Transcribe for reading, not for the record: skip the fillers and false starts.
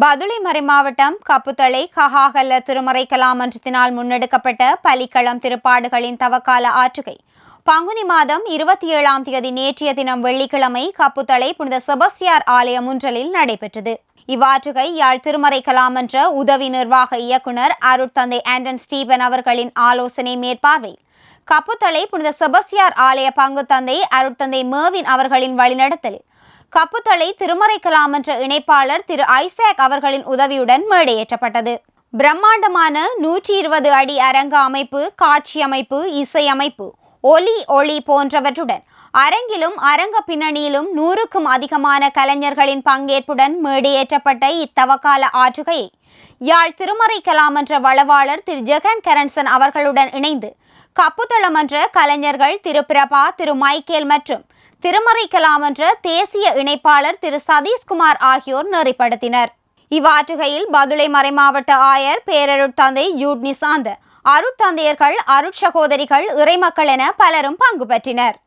பதுளை மறைமாவட்டம் கப்புத்தளை கஹாகல்ல திருமறை கலாமன்றத்தினால் முன்னெடுக்கப்பட்ட பலிக்களம் திருப்பாடுகளின் தவக்கால ஆற்றுகை பங்குனி மாதம் 27ஆம் தேதி நேற்றைய தினம் வெள்ளிக்கிழமை கப்புத்தளை புனித செபஸ்தியார் ஆலய முன்றலில் நடைபெற்றது. இவ்வாற்றுகை யாழ் திருமறை கலாமன்ற உதவி நிர்வாக இயக்குனர் அருட்தந்தை ஆண்டன் ஸ்டீபன் அவர்களின் ஆலோசனை மேற்பார்வையில் கப்புத்தளை புனித செபஸ்தியார் ஆலய பங்கு தந்தை அருட்தந்தை மேவின் அவர்களின் வழிநடத்தலில் கப்புத்தளை திருமறை கலாமன்ற இணைப்பாளர் திரு ஐசாக் அவர்களின் உதவியுடன் மேடையேற்றப்பட்டது. பிரம்மாண்டமான 120 அடி அரங்க அமைப்பு, காட்சி அமைப்பு, இசை அமைப்பு, ஒளி போன்றவற்றுடன் அரங்கிலும் அரங்க பின்னணியிலும் 100க்கும் அதிகமான கலைஞர்களின் பங்கேற்புடன் மேடையேற்றப்பட்ட இத்தவக்கால ஆற்றுகையை யாழ் திருமறை கலாமன்ற வளவாளர் திரு ஜெகன் கரன்சன் அவர்களுடன் இணைந்து கப்புத்தளமன்ற கலைஞர்கள் திரு பிரபா, திரு மைக்கேல் மற்றும் திருமறை கலாமன்ற தேசிய இணைப்பாளர் திரு சதீஷ்குமார் ஆகியோர் நெறிப்படுத்தினர். இவ்வாற்றுகையில் பதுளை மறைமாவட்ட ஆயர் பேரருட்தந்தை ஜூட் நிசாந்த, அருட்தந்தையர்கள், அருட்சகோதரிகள், இறைமக்கள் என பலரும் பங்கு பெற்றினர்.